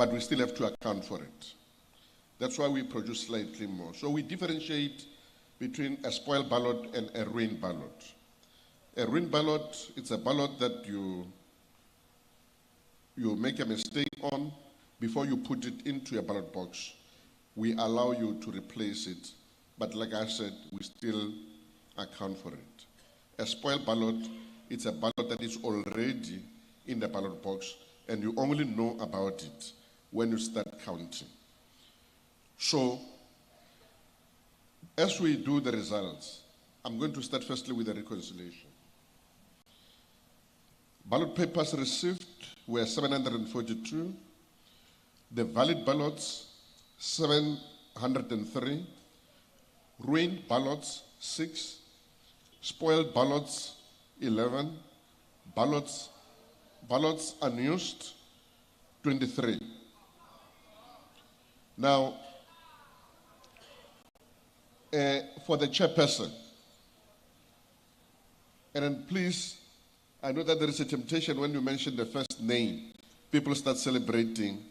but we still have to account for it. That's why we produce slightly more. So we differentiate between a spoiled ballot and a ruined ballot. A ruined ballot, it's a ballot that you make a mistake on before you put it into a ballot box. We allow you to replace it, but like I said, we still account for it. A spoiled ballot, it's a ballot that is already in the ballot box, and you only know about it when you start counting. So, as we do the results, I'm going to start firstly with the reconciliation. Ballot papers received were 742. The valid ballots, 703. Ruined ballots, 6. Spoiled ballots, 11. Ballots unused, 23. Now, for the chairperson, and then please, I know that there is a temptation when you mention the first name, people start celebrating.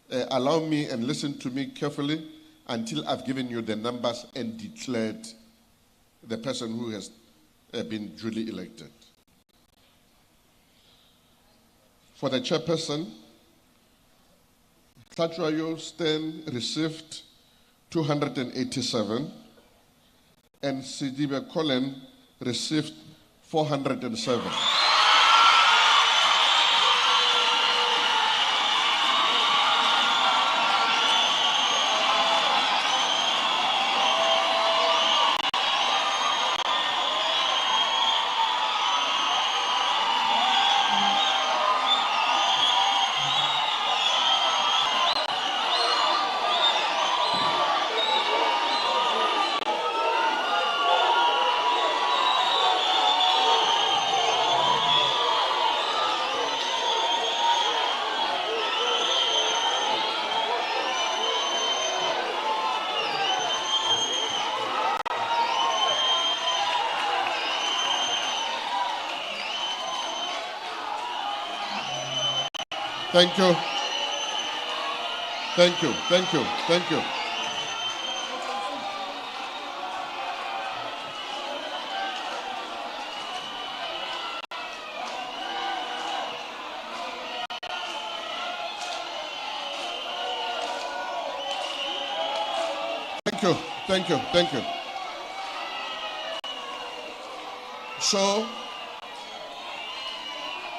Allow me and listen to me carefully until I've given you the numbers and declared the person who has been duly elected. For the chairperson, Tlatrayo Stan received 287 and Sidibe Colin received 407. Thank you. Thank you. Thank you. Thank you. Thank you. Thank you. Thank you. So,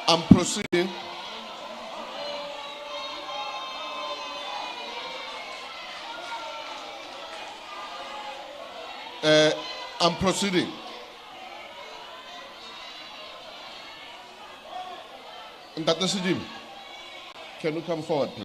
I'm proceeding. I'm proceeding. Dr. Sidim, can you come forward, please?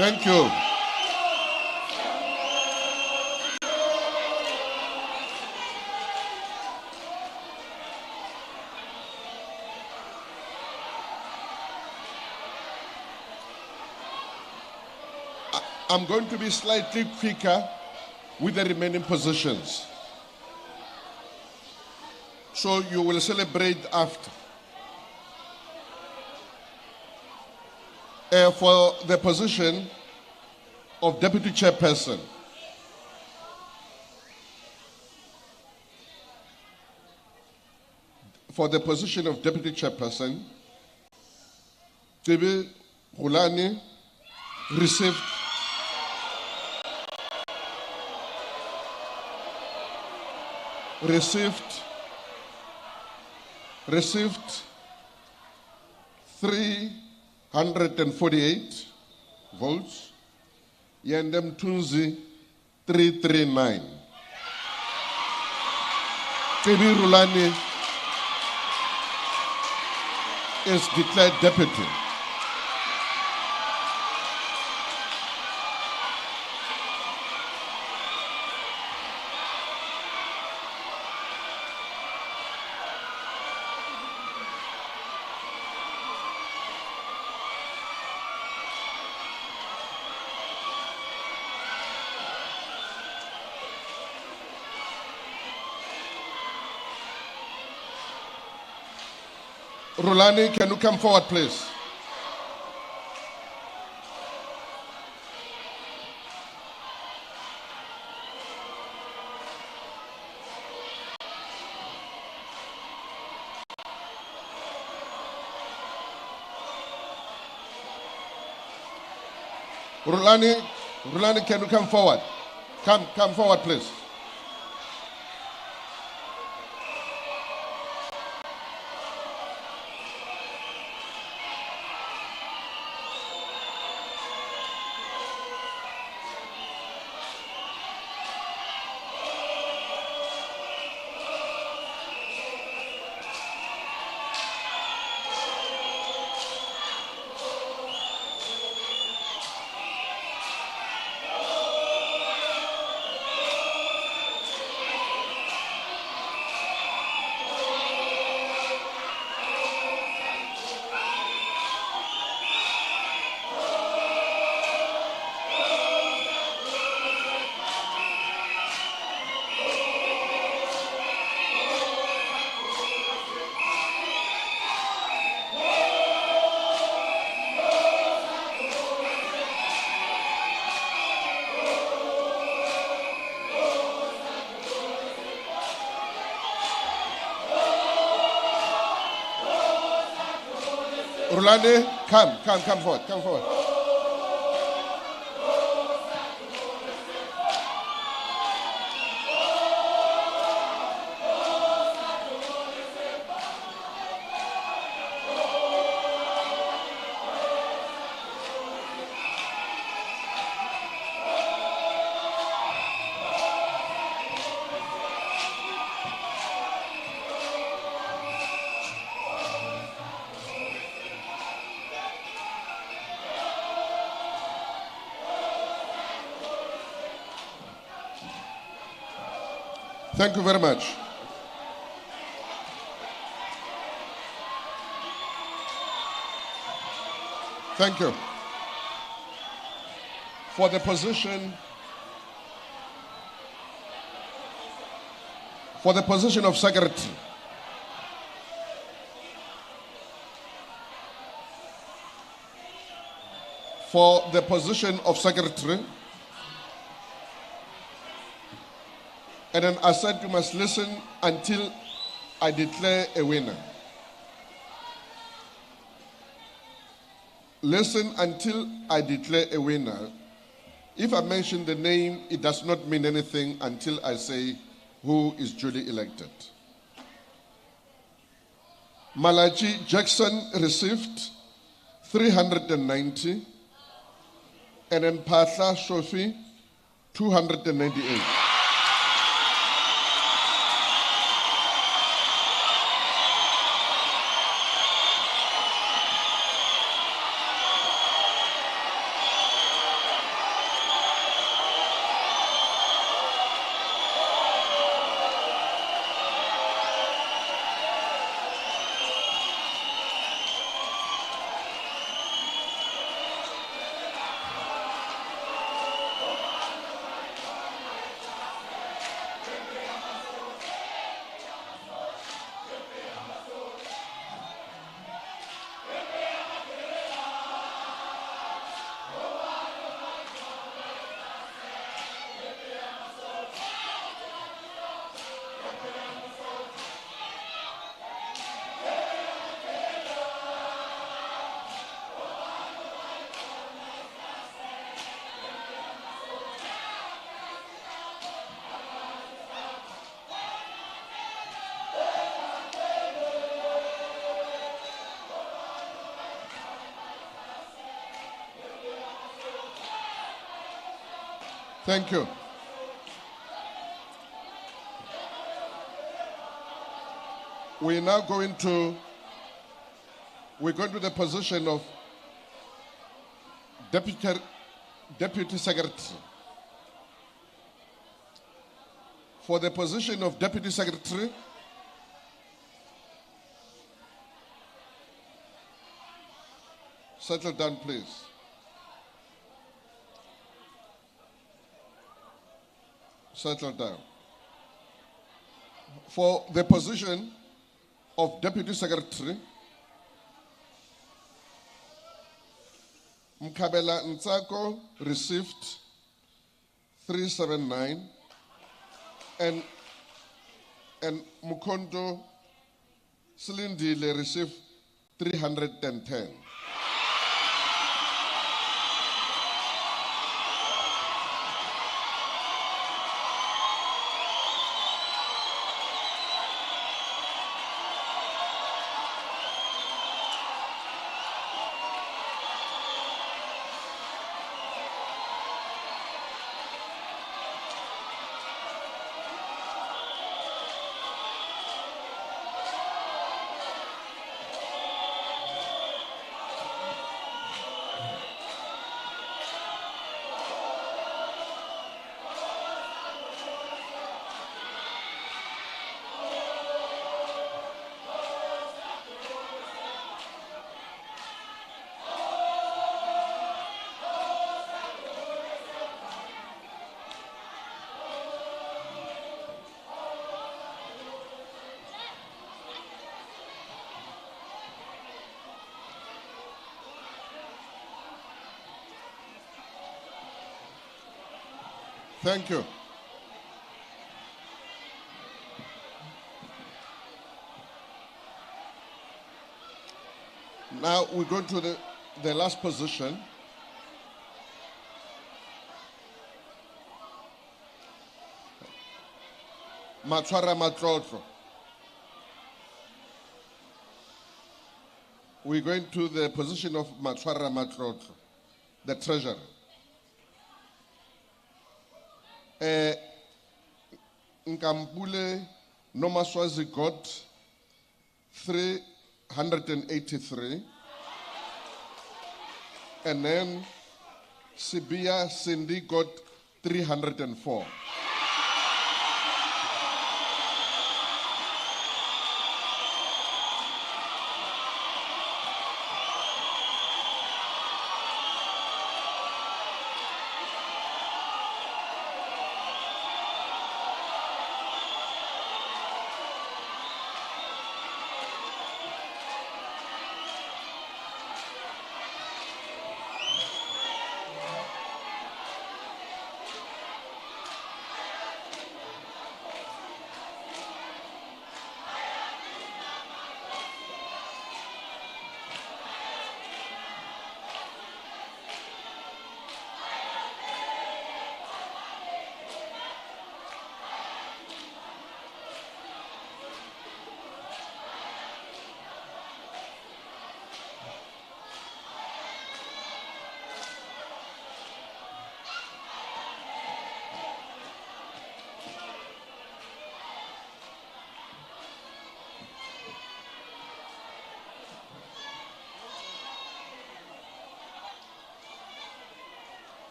Thank you. I'm going to be slightly quicker with the remaining positions. So you will celebrate after. For the position of Deputy Chairperson, Tibi Hulani received 348 votes. Yandem Tunzi 339. Tibi Rulani is declared deputy. Rulani, can you come forward, please? Rulani, can you come forward? Come forward, please. Rulani, come forward. Thank you very much. Thank you. For the position of secretary, and then I said you must listen until I declare a winner. Listen until I declare a winner. If I mention the name, it does not mean anything until I say who is duly elected. Malachi Jackson received 390, and then Patla Sophie 298. Thank you. We're now going to the position of Deputy Secretary. For the position of Deputy Secretary, settle down, please. Settle down. For the position of Deputy Secretary, Mkabela Ntsako received 379 and Mukondo Silindile received 310. Thank you. Now we go to the last position. Matshwara Matlotlo. We're going to the position of Matshwara Matlotlo, the treasurer. Nkambule Nomaswazi got 383, and then Sibia Cindy got 304.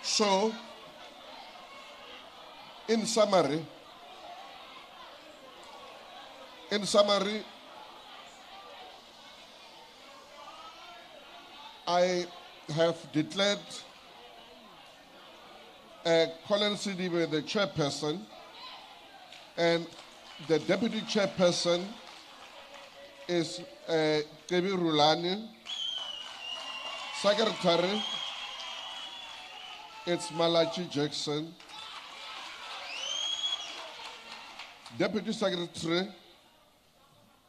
So, in summary, I have declared Colin Sidibe the chairperson, and the deputy chairperson is Kebi Rulani. Secretary, it's Malachi Jackson. Deputy Secretary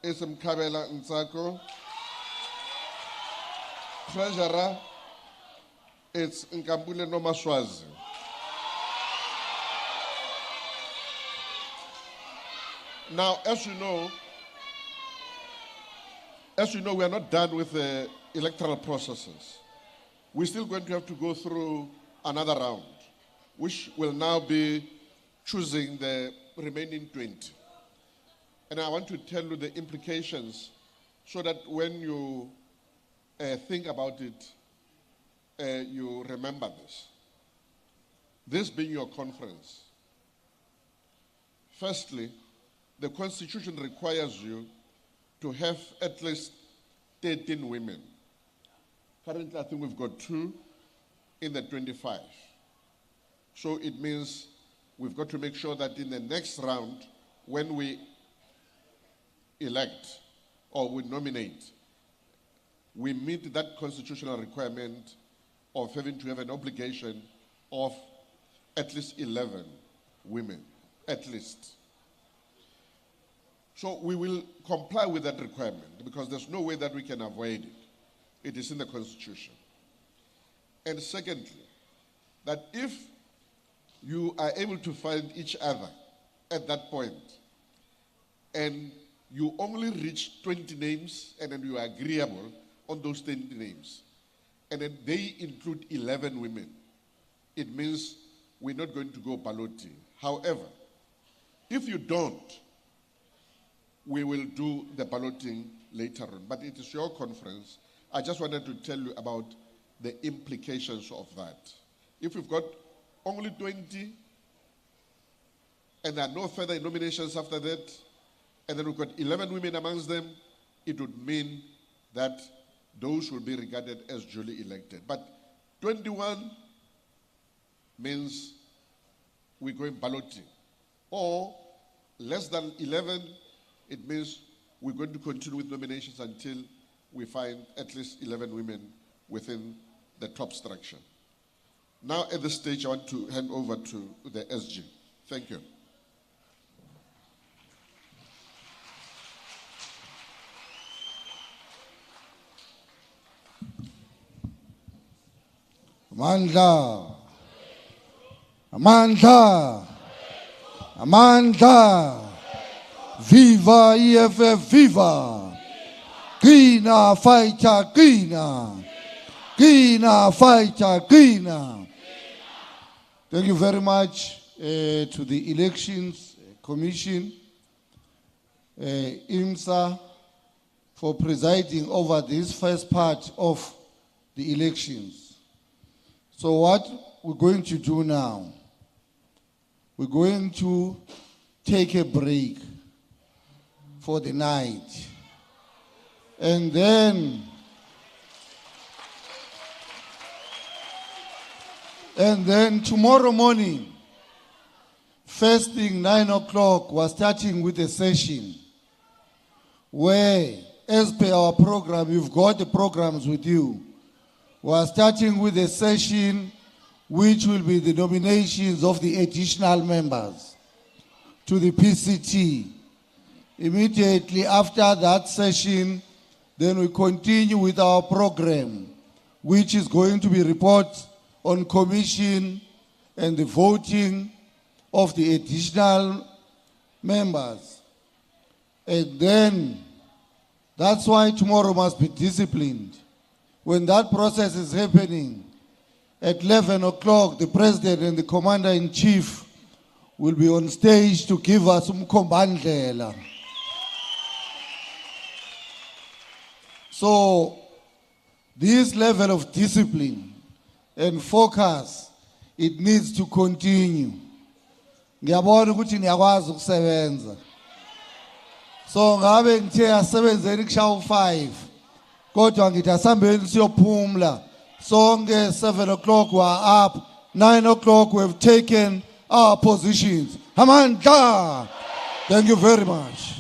is Mkabela Ntsako. Treasurer, it's Nkambule Nomaswazi. Now, as you know, we are not done with the electoral processes. we're still going to have to go through another round, which will now be choosing the remaining 20. And I want to tell you the implications so that when you think about it, you remember this. This being your conference. Firstly, the Constitution requires you to have at least 13 women. Currently, I think we've got 2 in the 25. So it means we've got to make sure that in the next round, when we elect or we nominate, we meet that constitutional requirement of having to have an obligation of at least 11 women, at least. So we will comply with that requirement because there's no way that we can avoid it. It is in the Constitution. And secondly, that if you are able to find each other at that point and you only reach 20 names and then you are agreeable on those 20 names and then they include 11 women, it means we're not going to go balloting. However, if you don't, we will do the balloting later on. But it is your conference. I just wanted to tell you about the implications of that. If we've got only 20 and there are no further nominations after that, and then we've got 11 women amongst them, it would mean that those will be regarded as duly elected. But 21 means we're going balloting. Or less than 11, it means we're going to continue with nominations until we find at least 11 women within the top structure. Now at this stage, I want to hand over to the SG. Thank you. Amandla. Amandla. Amandla. Viva EFF, viva! Kina fighter, Kina! Kina fighter, Kina! Thank you very much to the Elections Commission, IMSA, for presiding over this first part of the elections. So what we're going to do now, we're going to take a break for the night. And then tomorrow morning, first thing 9 o'clock, we're starting with a session where, as per our program, you've got the programs with you. We're starting with a session which will be the nominations of the additional members to the PCT. Immediately after that session, then we continue with our program, which is going to be reports on commission and the voting of the additional members. And then, that's why tomorrow must be disciplined. When that process is happening, at 11 o'clock, the president and the commander-in-chief will be on stage to give us umkhombandlela. So, this level of discipline and focus, it needs to continue. Ngiyabona ukuthi niyakwazi ukusebenza. So ngabe ngithe asebenzeni kushawu 5. Kodwa ngithi asambeni siyophumla. Sonke 7 o'clock we are up. 9 o'clock we have taken our positions. Amandla. Thank you very much.